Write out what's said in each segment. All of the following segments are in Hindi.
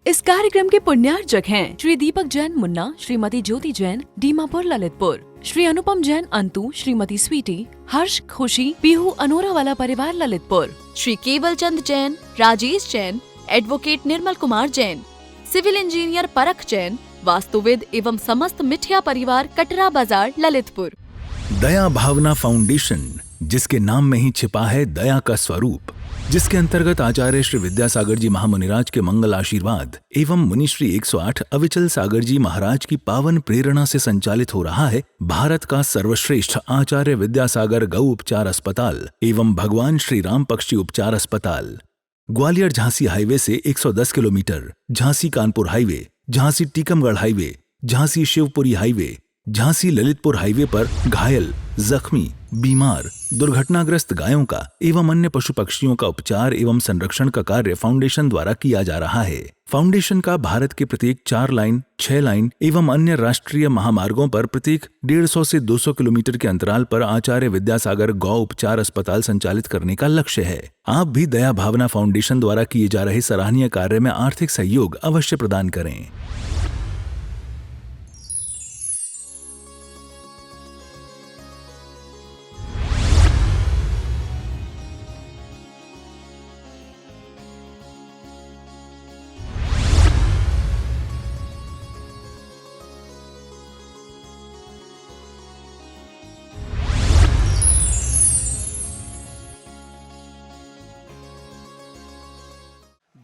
इस कार्यक्रम के पुण्यार्जक हैं श्री दीपक जैन मुन्ना, श्रीमती ज्योति जैन, दीमापुर ललितपुर, श्री अनुपम जैन अंतु, श्रीमती स्वीटी, हर्ष खुशी, पीहू अनोरा वाला परिवार ललितपुर, श्री केवल Chand Jain, Rajesh Jain, advocate Nirmal Kumar Jain, civil engineer परख जैन, वास्तुविद एवं समस्त मिठिया परिवार कटरा बाजार ललितपुर। दया भावना फाउंडेशन, जिसके नाम में ही छिपा है दया का स्वरूप, जिसके अंतर्गत आचार्य श्री विद्यासागर जी महामुनिराज के मंगल आशीर्वाद एवं मुनिश्री 108 अविचल सागर जी महाराज की पावन प्रेरणा से संचालित हो रहा है भारत का सर्वश्रेष्ठ आचार्य विद्यासागर गौ उपचार अस्पताल एवं भगवान श्री राम पक्षी उपचार अस्पताल। ग्वालियर झांसी हाईवे से 110 kilometre, Jhansi Kanpur highway, Jhansi Tikamgarh highway, Jhansi Shivpuri highway, Jhansi Lalitpur highway पर घायल, जख्मी, बीमार, दुर्घटनाग्रस्त गायों का एवं अन्य पशु पक्षियों का उपचार एवं संरक्षण का कार्य फाउंडेशन द्वारा किया जा रहा है। फाउंडेशन का भारत के प्रत्येक 4 लाइन, 6 लाइन एवं अन्य राष्ट्रीय महामार्गों पर प्रत्येक 150 से 200 किलोमीटर के अंतराल पर आचार्य विद्यासागर गौ उपचार अस्पताल संचालित करने का लक्ष्य है। आप भी दया भावना फाउंडेशन द्वारा किए जा रहे सराहनीय कार्य में आर्थिक सहयोग अवश्य प्रदान करें।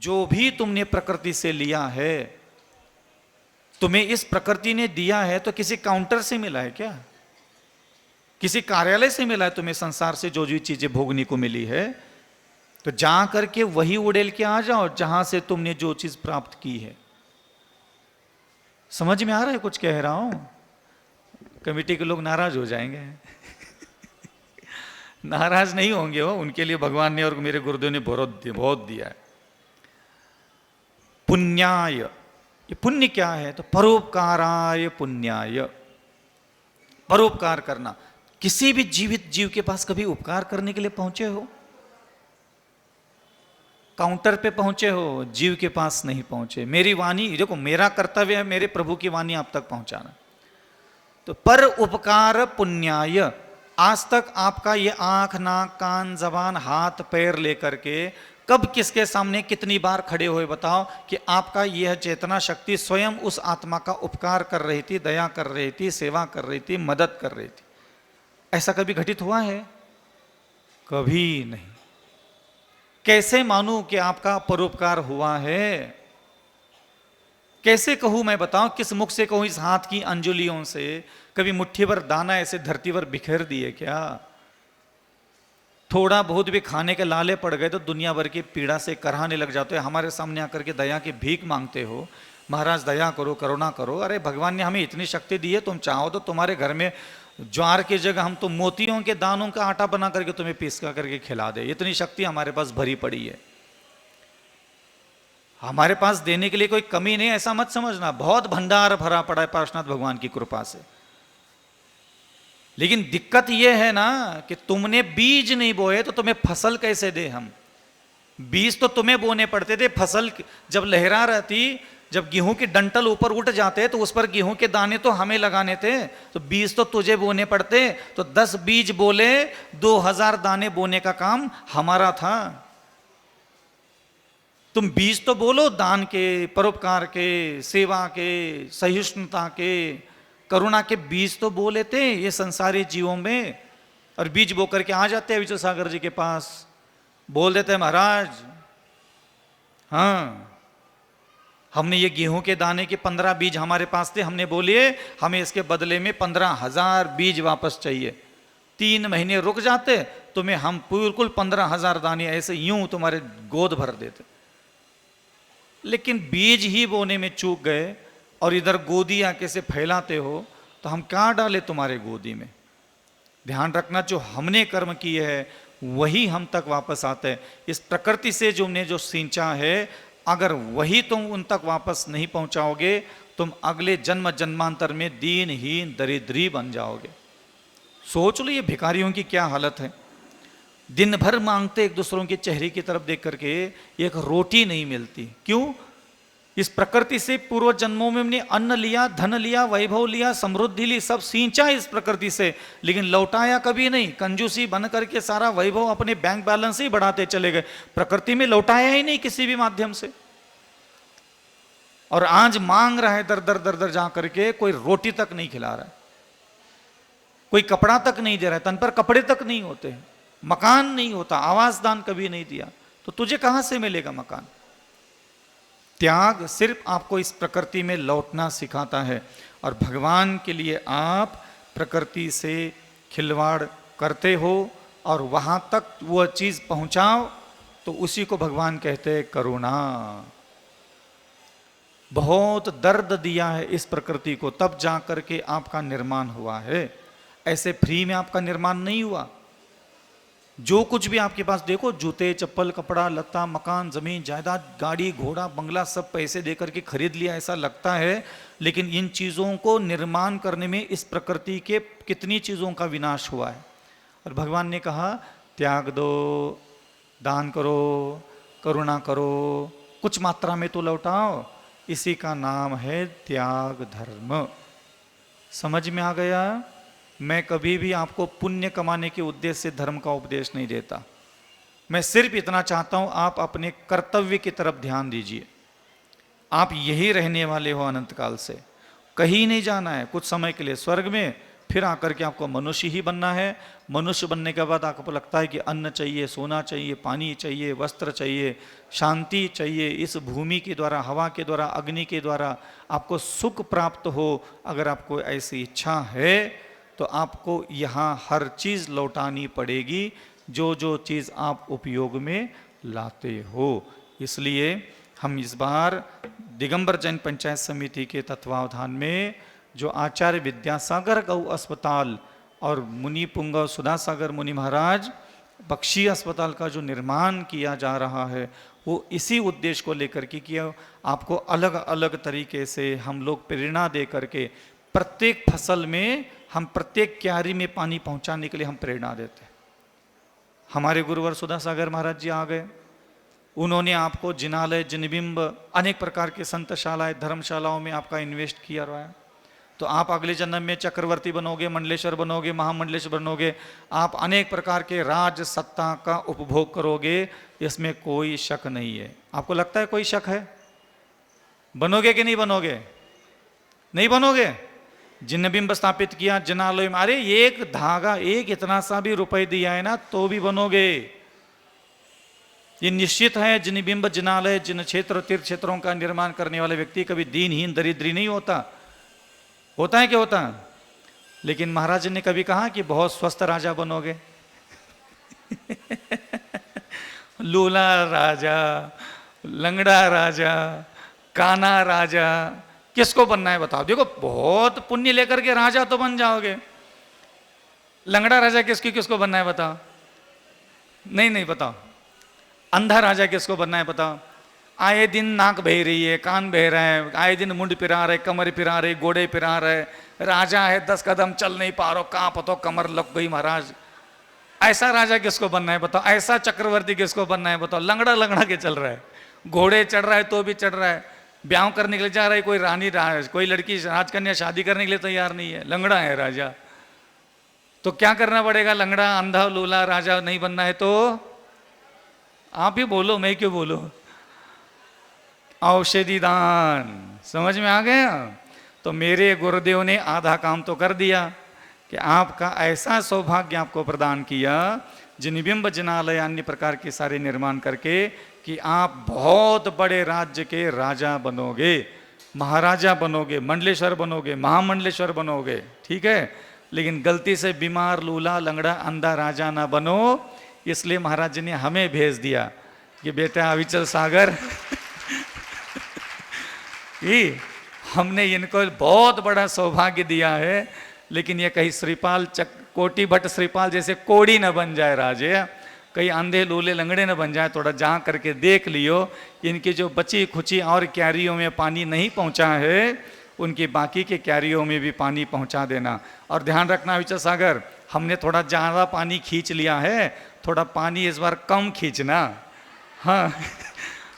जो भी तुमने प्रकृति से लिया है, तुम्हें इस प्रकृति ने दिया है तो किसी काउंटर से मिला है क्या? किसी कार्यालय से मिला है तुम्हें? संसार से जो जो चीजें भोगने को मिली है, तो जा करके वही उड़ेल के आ जाओ जहां से तुमने जो चीज प्राप्त की है। समझ में आ रहा है कुछ कह रहा हूं? कमेटी के लोग नाराज हो जाएंगे। नाराज नहीं होंगे वो, उनके लिए भगवान ने और मेरे गुरुदेव ने बहुत दिया है। पुण्याय, ये पुण्य क्या है? तो परोपकाराय पुण्याय, परोपकार करना। किसी भी जीवित जीव के पास कभी उपकार करने के लिए पहुंचे हो? काउंटर पे पहुंचे हो, जीव के पास नहीं पहुंचे। मेरी वाणी, देखो मेरा कर्तव्य है मेरे प्रभु की वाणी आप तक पहुंचाना। तो पर उपकार पुण्याय, आज तक आपका ये आंख, नाक, कान, जबान, हाथ, पैर लेकर के कब किसके सामने कितनी बार खड़े हुए बताओ कि आपका यह चेतना शक्ति स्वयं उस आत्मा का उपकार कर रही थी, दया कर रही थी, सेवा कर रही थी, मदद कर रही थी? ऐसा कभी घटित हुआ है? कभी नहीं। कैसे मानूं कि आपका परोपकार हुआ है? कैसे कहूं मैं, बताओ किस मुख से कहूं? इस हाथ की अंजुलियों से कभी मुट्ठी भर दाना ऐसे धरती पर बिखेर दिए क्या? थोड़ा बहुत भी खाने के लाले पड़ गए तो दुनिया भर की पीड़ा से कराहने लग जाते हो। हमारे सामने आकर के दया की भीख मांगते हो, महाराज दया करो, करुणा करो। अरे भगवान ने हमें इतनी शक्ति दी है, तुम चाहो तो तुम्हारे घर में ज्वार की जगह हम तो मोतियों के दानों का आटा बना करके तुम्हें पीस करके खिला दे। इतनी शक्ति हमारे पास भरी पड़ी है, हमारे पास देने के लिए कोई कमी नहीं, ऐसा मत समझना। बहुत भंडार भरा पड़ा है पार्श्वनाथ भगवान की कृपा से। लेकिन दिक्कत यह है ना कि तुमने बीज नहीं बोए तो तुम्हें फसल कैसे दे हम? बीज तो तुम्हें बोने पड़ते थे। फसल जब लहरा रहती, जब गेहूं के डंटल ऊपर उठ जाते तो उस पर गेहूं के दाने तो हमें लगाने थे, तो बीज तो तुझे बोने पड़ते। तो 10 बीज बोले, 2000 दाने बोने का काम हमारा था। तुम बीज तो बोलो दान के, परोपकार के, सेवा के, सहिष्णुता के, करुणा के बीज तो बो लेते ये संसारी जीवों में। और बीज बो करके आ जाते हैं विजय सागर जी के पास, बोल देते हैं महाराज हाँ हमने ये गेहूं के दाने के 15 बीज हमारे पास थे, हमने बोलिए हमें इसके बदले में 15,000 बीज वापस चाहिए। 3 महीने रुक जाते तुम्हें हम बिल्कुल 15,000 दाने ऐसे यूं तुम्हारे गोद भर देते। लेकिन बीज ही बोने में चूक गए और इधर गोदी आके से फैलाते हो, तो हम क्या डाले तुम्हारे गोदी में? ध्यान रखना, जो हमने कर्म किए है वही हम तक वापस आते हैं। इस प्रकृति से जो हमने जो सींचा है, अगर वही तुम उन तक वापस नहीं पहुंचाओगे, तुम अगले जन्म जन्मांतर में दीनहीन दरिद्री बन जाओगे। सोच लो ये भिखारियों की क्या हालत है। दिन भर मांगते एक दूसरों के चेहरे की तरफ देख करके, एक रोटी नहीं मिलती। क्यों? इस प्रकृति से पूर्व जन्मों में हमने अन्न लिया, धन लिया, वैभव लिया, समृद्धि ली, सब सींचा इस प्रकृति से, लेकिन लौटाया कभी नहीं। कंजूसी बन करके सारा वैभव अपने बैंक बैलेंस ही बढ़ाते चले गए, प्रकृति में लौटाया ही नहीं किसी भी माध्यम से। और आज मांग रहा है दर दर दर दर जा करके, कोई रोटी तक नहीं खिला रहा है, कोई कपड़ा तक नहीं दे रहा है, तन पर कपड़े तक नहीं होते, मकान नहीं होता, आवास दान कभी नहीं दिया, तो तुझे कहां से मिलेगा मकान। त्याग सिर्फ आपको इस प्रकृति में लौटना सिखाता है, और भगवान के लिए आप प्रकृति से खिलवाड़ करते हो और वहां तक वह चीज पहुंचाओ, तो उसी को भगवान कहते हैं करुणा। बहुत दर्द दिया है इस प्रकृति को, तब जा करके आपका निर्माण हुआ है, ऐसे फ्री में आपका निर्माण नहीं हुआ। जो कुछ भी आपके पास देखो, जूते, चप्पल, कपड़ा, लत्ता, मकान, जमीन, जायदाद, गाड़ी, घोड़ा, बंगला, सब पैसे देकर के खरीद लिया ऐसा लगता है, लेकिन इन चीज़ों को निर्माण करने में इस प्रकृति के कितनी चीज़ों का विनाश हुआ है। और भगवान ने कहा त्याग दो, दान करो, करुणा करो, कुछ मात्रा में तो लौटाओ, इसी का नाम है त्याग धर्म। समझ में आ गया। मैं कभी भी आपको पुण्य कमाने के उद्देश्य से धर्म का उपदेश नहीं देता, मैं सिर्फ इतना चाहता हूं आप अपने कर्तव्य की तरफ ध्यान दीजिए। आप यही रहने वाले हो अनंत काल से, कहीं नहीं जाना है, कुछ समय के लिए स्वर्ग में, फिर आकर के आपको मनुष्य ही बनना है। मनुष्य बनने के बाद आपको लगता है कि अन्न चाहिए, सोना चाहिए, पानी चाहिए, वस्त्र चाहिए, शांति चाहिए, इस भूमि के द्वारा, हवा के द्वारा, अग्नि के द्वारा आपको सुख प्राप्त हो। अगर आपको ऐसी इच्छा है तो आपको यहाँ हर चीज़ लौटानी पड़ेगी, जो जो चीज़ आप उपयोग में लाते हो। इसलिए हम इस बार दिगंबर जैन पंचायत समिति के तत्वावधान में जो आचार्य विद्यासागर गौ अस्पताल और मुनि पुंगव सुधासागर मुनि महाराज बख्शी अस्पताल का जो निर्माण किया जा रहा है, वो इसी उद्देश्य को लेकर के किया। आपको अलग अलग तरीके से हम लोग प्रेरणा दे करके प्रत्येक फसल में, हम प्रत्येक क्यारी में पानी पहुंचाने के लिए हम प्रेरणा देते हैं। हमारे गुरुवर सुधासागर महाराज जी आ गए, उन्होंने आपको जिनालय, जिनबिंब, अनेक प्रकार के संतशालाएं, धर्मशालाओं में आपका इन्वेस्ट किया रहा है। तो आप अगले जन्म में चक्रवर्ती बनोगे, मंडलेश्वर बनोगे, महामंडलेश्वर बनोगे, आप अनेक प्रकार के राज सत्ता का उपभोग करोगे, इसमें कोई शक नहीं है। आपको लगता है कोई शक है? बनोगे कि नहीं बनोगे? नहीं बनोगे। जिनबिंब स्थापित किया जिनालय में, अरे एक धागा, एक इतना सा भी रुपए दिया है ना तो भी बनोगे। ये निश्चित है। जिनबिंब, जिनालय, जिन क्षेत्र, तीर्थ क्षेत्रों का निर्माण करने वाले व्यक्ति कभी दीनहीन, दरिद्री नहीं होता। होता है क्या? होता। लेकिन महाराज ने कभी कहा कि बहुत स्वस्थ राजा बनोगे। लूला राजा, लंगड़ा राजा, काना राजा, किसको बनना है बताओ? देखो बहुत पुण्य लेकर के राजा तो बन जाओगे। लंगड़ा राजा किसको बनना है बताओ? नहीं बताओ। अंधा राजा किसको बनना है बताओ? आए दिन नाक बह रही है, कान बह रहा है, आए दिन मुंड पिरा रहे, कमर पिरा रहे, गोड़े पिरा रहे, राजा है 10 कदम चल नहीं पा रहा, कहाँ पतो कमर लग गई महाराज। ऐसा राजा किसको बनना है बताओ? ऐसा चक्रवर्ती किसको बनना है बताओ? लंगड़ा के चल रहा है, घोड़े चढ़ रहा है तो भी चढ़ रहा है, ब्याह करने के लिए जा रहा है, कोई रानी कोई लड़की राजकन्या शादी करने के लिए तैयार नहीं है, लंगड़ा है राजा। तो क्या करना पड़ेगा? लंगड़ा, अंधा, लूला राजा नहीं बनना है तो आप ही बोलो, मैं क्यों बोलो? औषधि दान। समझ में आ गया? तो मेरे गुरुदेव ने आधा काम तो कर दिया कि आपका ऐसा सौभाग्य आपको प्रदान किया, जिनबिंब, जिनालय, अन्य प्रकार के सारे निर्माण करके, कि आप बहुत बड़े राज्य के राजा बनोगे, महाराजा बनोगे, मंडलेश्वर बनोगे, महामंडलेश्वर बनोगे। ठीक है, लेकिन गलती से बीमार, लूला, लंगड़ा, अंधा राजा ना बनो। इसलिए महाराज जी ने हमें भेज दिया कि बेटा अविचल सागर हमने इनको बहुत बड़ा सौभाग्य दिया है, लेकिन ये कहीं श्रीपाल कोटी भट्ट श्रीपाल जैसे कोड़ी न बन जाए राजे, कहीं अंधे लूले लंगड़े न बन जाए। थोड़ा जहाँ करके देख लियो, इनकी जो बची खुची और क्यारियों में पानी नहीं पहुँचा है, उनकी बाकी के क्यारियों में भी पानी पहुँचा देना। और ध्यान रखना विचल सागर, हमने थोड़ा ज़्यादा पानी खींच लिया है, थोड़ा पानी इस बार कम खींचना। हाँ,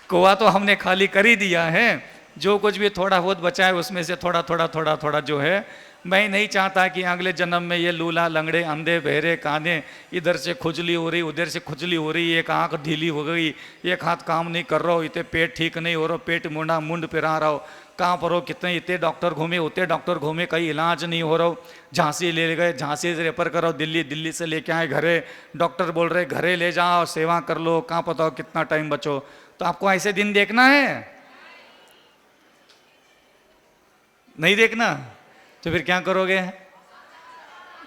कुआं तो हमने खाली कर ही दिया है, जो कुछ भी थोड़ा बहुत बचा है उसमें से थोड़ा थोड़ा थोड़ा थोड़ा जो है, मैं नहीं चाहता कि अगले जन्म में ये लूला लंगड़े अंधे बहरे काने, इधर से खुजली हो रही उधर से खुजली हो रही, एक आँख ढीली हो गई, एक हाथ काम नहीं कर रहा हो, इतने पेट ठीक नहीं हो रहा, पेट मुंडा मुंड पिरा रहा हो, कहाँ पर हो, कितने इतने डॉक्टर घूमे उतने डॉक्टर घूमे, कहीं इलाज नहीं हो रहा हो, झांसी ले गए झांसी से रेफर करो दिल्ली, दिल्ली से लेके आए घरे, डॉक्टर बोल रहे घरे ले जाओ सेवा कर लो, कहाँ पता हो कितना टाइम बचो। तो आपको ऐसे दिन देखना है? नहीं देखना? तो फिर क्या करोगे?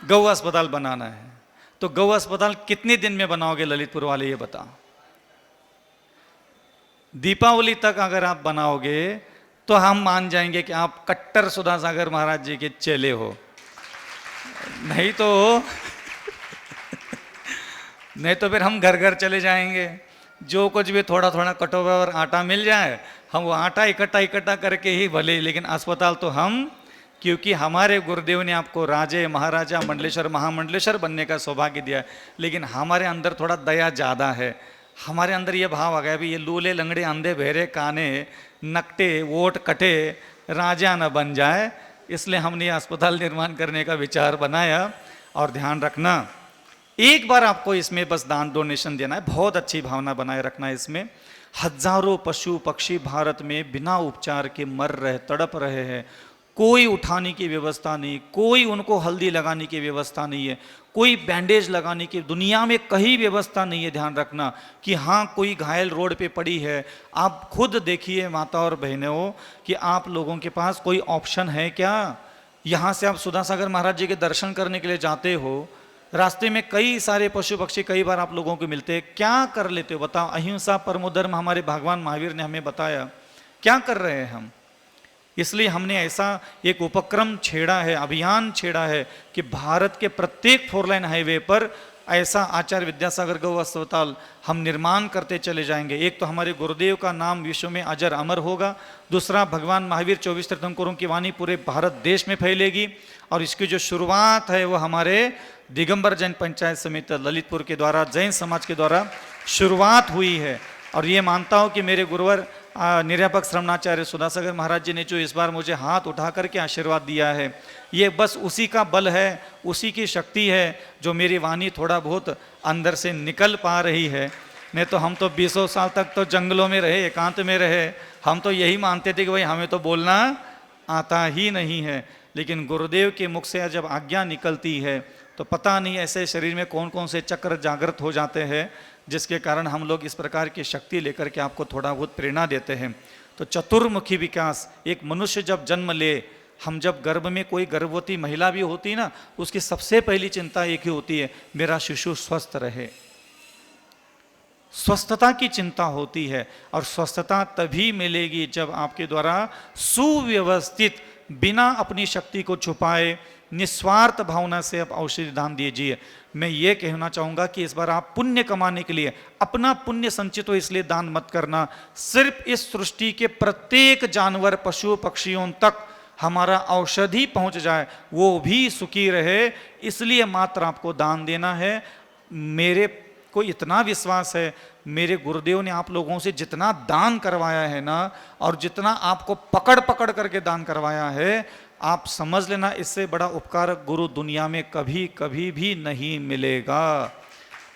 गौ अस्पताल बनाना है। तो गौ अस्पताल कितने दिन में बनाओगे ललितपुर वाले, ये बताओ। दीपावली तक अगर आप बनाओगे तो हम मान जाएंगे कि आप कट्टर सुधासागर महाराज जी के चेले हो, नहीं तो नहीं तो फिर हम घर घर चले जाएंगे। जो कुछ भी थोड़ा थोड़ा कटोरा और आटा मिल जाए, हम वो आटा इकट्ठा करके ही भले, लेकिन अस्पताल तो हम, क्योंकि हमारे गुरुदेव ने आपको राजे महाराजा मंडलेश्वर महामंडलेश्वर बनने का सौभाग्य दिया, लेकिन हमारे अंदर थोड़ा दया ज़्यादा है। हमारे अंदर ये भाव आ गया भी ये लूले लंगड़े अंधे बहरे काने नकटे वोट कटे राजा न बन जाए, इसलिए हमने ये अस्पताल निर्माण करने का विचार बनाया। और ध्यान रखना, एक बार आपको इसमें बस दान डोनेशन देना है, बहुत अच्छी भावना बनाए रखना है। इसमें हजारों पशु पक्षी भारत में बिना उपचार के मर रहे, तड़प रहे हैं, कोई उठाने की व्यवस्था नहीं, कोई उनको हल्दी लगाने की व्यवस्था नहीं है, कोई बैंडेज लगाने की दुनिया में कहीं व्यवस्था नहीं है। ध्यान रखना कि हाँ कोई घायल रोड पे पड़ी है, आप खुद देखिए माता और बहनों कि आप लोगों के पास कोई ऑप्शन है क्या? यहाँ से आप सुधासागर महाराज जी के दर्शन करने के लिए जाते हो, रास्ते में कई सारे पशु पक्षी कई बार आप लोगों को मिलते हैं, क्या कर लेते हो बताओ? अहिंसा परमो धर्म हमारे भगवान महावीर ने हमें बताया, क्या कर रहे हैं हम? इसलिए हमने ऐसा एक उपक्रम छेड़ा है, अभियान छेड़ा है कि भारत के प्रत्येक 4 लाइन हाईवे पर ऐसा आचार्य विद्यासागर गौ अस्पताल हम निर्माण करते चले जाएंगे। एक तो हमारे गुरुदेव का नाम विश्व में अजर अमर होगा, दूसरा भगवान महावीर 24 तीर्थंकरों की वाणी पूरे भारत देश में फैलेगी, और इसकी जो शुरुआत है वो हमारे दिगंबर जैन पंचायत समिति ललितपुर के द्वारा, जैन समाज के द्वारा शुरुआत हुई है। और ये मानता हूँ कि मेरे गुरुवर निर्यापक श्रवणाचार्य सुधासागर महाराज जी ने जो इस बार मुझे हाथ उठा करके आशीर्वाद दिया है, ये बस उसी का बल है, उसी की शक्ति है जो मेरी वाणी थोड़ा बहुत अंदर से निकल पा रही है। नहीं तो हम तो 20 साल तक तो जंगलों में रहे, एकांत में रहे, हम तो यही मानते थे कि भाई हमें तो बोलना आता ही नहीं है। लेकिन गुरुदेव के मुख से जब आज्ञा निकलती है तो पता नहीं ऐसे शरीर में कौन कौन से चक्र जागृत हो जाते हैं, जिसके कारण हम लोग इस प्रकार की शक्ति लेकर के आपको थोड़ा बहुत प्रेरणा देते हैं। तो चतुर्मुखी विकास, एक मनुष्य जब जन्म ले, हम जब गर्भ में कोई गर्भवती महिला भी होती ना, उसकी सबसे पहली चिंता एक ही होती है, मेरा शिशु स्वस्थ रहे। स्वस्थता की चिंता होती है, और स्वस्थता तभी मिलेगी जब आपके द्वारा सुव्यवस्थित, बिना अपनी शक्ति को छुपाए, निस्वार्थ भावना से आप औषधि दान दीजिए। मैं ये कहना चाहूँगा कि इस बार आप पुण्य कमाने के लिए अपना पुण्य संचित हो इसलिए दान मत करना, सिर्फ इस सृष्टि के प्रत्येक जानवर पशु पक्षियों तक हमारा औषधि पहुँच जाए, वो भी सुखी रहे, इसलिए मात्र आपको दान देना है। मेरे को इतना विश्वास है, मेरे गुरुदेव ने आप लोगों से जितना दान करवाया है ना, और जितना आपको पकड़ पकड़ करके दान करवाया है, आप समझ लेना इससे बड़ा उपकार गुरु दुनिया में कभी कभी भी नहीं मिलेगा।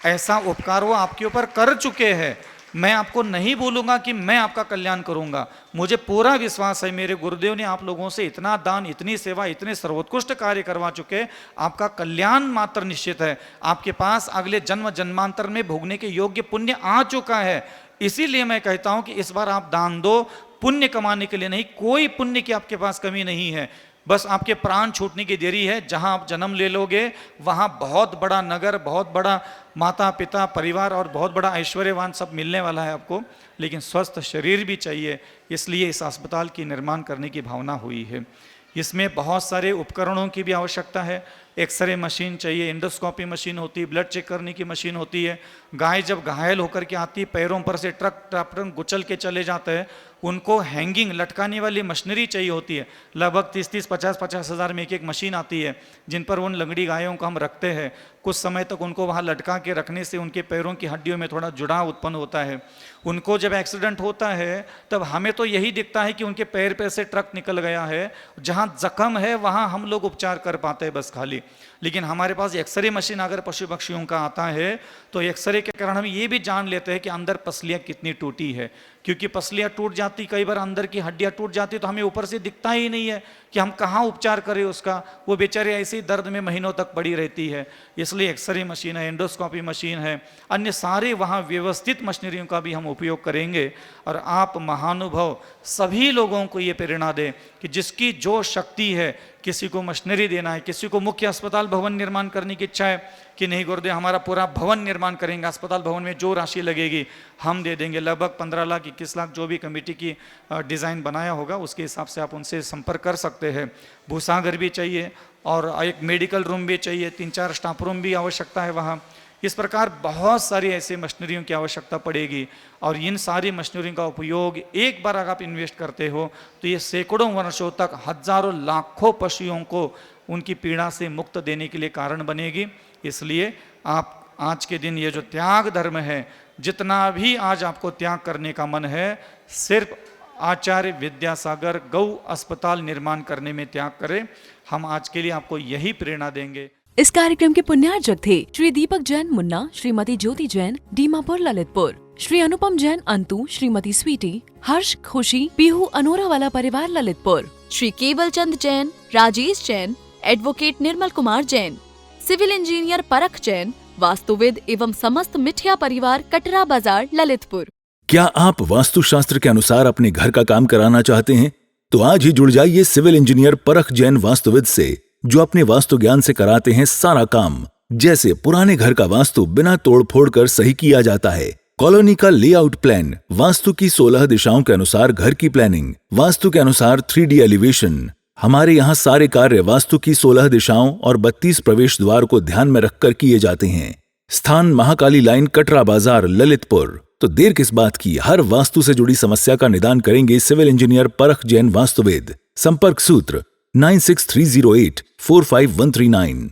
ऐसा उपकार वो आपके ऊपर कर चुके हैं। मैं आपको नहीं बोलूँगा कि मैं आपका कल्याण करूँगा, मुझे पूरा विश्वास है मेरे गुरुदेव ने आप लोगों से इतना दान, इतनी सेवा, इतने सर्वोत्कृष्ट कार्य करवा चुके, आपका कल्याण मात्र निश्चित है। आपके पास अगले जन्म जन्मांतर में भोगने के योग्य पुण्य आ चुका है। इसीलिए मैं कहता हूँ कि इस बार आप दान दो, पुण्य कमाने के लिए नहीं, कोई पुण्य की आपके पास कमी नहीं है, बस आपके प्राण छूटने की देरी है। जहां आप जन्म ले लोगे वहां बहुत बड़ा नगर, बहुत बड़ा माता पिता परिवार और बहुत बड़ा ऐश्वर्यवान सब मिलने वाला है आपको, लेकिन स्वस्थ शरीर भी चाहिए, इसलिए इस अस्पताल की निर्माण करने की भावना हुई है। इसमें बहुत सारे उपकरणों की भी आवश्यकता है, एक्सरे मशीन चाहिए, इंडोस्कोपी मशीन होती है, ब्लड चेक करने की मशीन होती है। गाय जब घायल होकर के आती है, पैरों पर से ट्रक गुचल के चले जाते हैं, उनको हैंगिंग लटकाने वाली मशीनरी चाहिए होती है। लगभग 30-30, 50-50 हज़ार में एक मशीन आती है जिन पर उन लंगड़ी गायों को हम रखते हैं। कुछ समय तक उनको वहाँ लटका के रखने से उनके पैरों की हड्डियों में थोड़ा जुड़ाव उत्पन्न होता है। उनको जब एक्सीडेंट होता है तब हमें तो यही दिखता है कि उनके पैर पे से ट्रक निकल गया है, जहाँ जख्म है वहाँ हम लोग उपचार कर पाते हैं बस खाली। लेकिन हमारे पास एक्सरे मशीन अगर पशु पक्षियों का आता है तो एक्सरे के कारण हम ये भी जान लेते हैं कि अंदर पसलियाँ कितनी टूटी है, क्योंकि पसलियाँ टूट जाती, कई बार अंदर की हड्डियाँ टूट जाती तो हमें ऊपर से दिखता ही नहीं है कि हम कहाँ उपचार करें उसका। वो बेचारे ऐसे ही दर्द में महीनों तक पड़ी रहती है। इसलिए एक्सरे मशीन है, एंडोस्कोपी मशीन है, अन्य सारे वहाँ व्यवस्थित मशीनरियों का भी हम उपयोग करेंगे। और आप महानुभाव सभी लोगों को ये प्रेरणा दें कि जिसकी जो शक्ति है, किसी को मशीनरी देना है, किसी को मुख्य अस्पताल भवन निर्माण करने की इच्छा है कि नहीं गुरुदेव हमारा पूरा भवन निर्माण करेंगे, अस्पताल भवन में जो राशि लगेगी हम दे देंगे, लगभग 15 लाख 21 लाख जो भी कमेटी की डिज़ाइन बनाया होगा उसके हिसाब से आप उनसे संपर्क कर सकते हैं। भूसागर भी चाहिए और एक मेडिकल रूम भी चाहिए, 3-4 स्टाफ रूम भी आवश्यकता है वहाँ। इस प्रकार बहुत सारी ऐसी मशीनरियों की आवश्यकता पड़ेगी और इन सारी मशीनरियों का उपयोग एक बार अगर आप इन्वेस्ट करते हो तो ये सैकड़ों वर्षों तक हजारों लाखों पशुओं को उनकी पीड़ा से मुक्त देने के लिए कारण बनेगी। इसलिए आप आज के दिन ये जो त्याग धर्म है, जितना भी आज आपको त्याग करने का मन है, सिर्फ आचार्य विद्यासागर गौ अस्पताल निर्माण करने में त्याग करें। हम आज के लिए आपको यही प्रेरणा देंगे। इस कार्यक्रम के पुण्यार्जक थे श्री दीपक जैन मुन्ना, श्रीमती ज्योति जैन, दीमापुर ललितपुर, श्री अनुपम जैन अंतु, श्रीमती स्वीटी, हर्ष, खुशी, पीहू अनोरा वाला परिवार ललितपुर, श्री केवल Chand Jain, Rajesh Jain, advocate Nirmal Kumar Jain, civil engineer परख जैन, वास्तुविद एवं समस्त मिठिया परिवार कटरा बाजार ललितपुर। क्या आप वास्तुशास्त्र के अनुसार अपने घर का काम कराना चाहते हैं? तो आज ही जुड़ जाइए सिविल इंजीनियर परख जैन वास्तुविद से, जो अपने वास्तु ज्ञान से कराते हैं सारा काम। जैसे पुराने घर का वास्तु बिना तोड़ फोड़ कर सही किया जाता है, कॉलोनी का लेआउट प्लान, वास्तु की 16 दिशाओं के अनुसार घर की प्लानिंग, वास्तु के अनुसार 3D एलिवेशन। हमारे यहाँ सारे कार्य वास्तु की 16 दिशाओं और 32 प्रवेश द्वार को ध्यान में रखकर किए जाते हैं। स्थान महाकाली लाइन, कटरा बाजार, ललितपुर। तो देर किस बात की, हर वास्तु से जुड़ी समस्या का निदान करेंगे सिविल इंजीनियर परख जैन वास्तुवेद। संपर्क सूत्र 9630845139।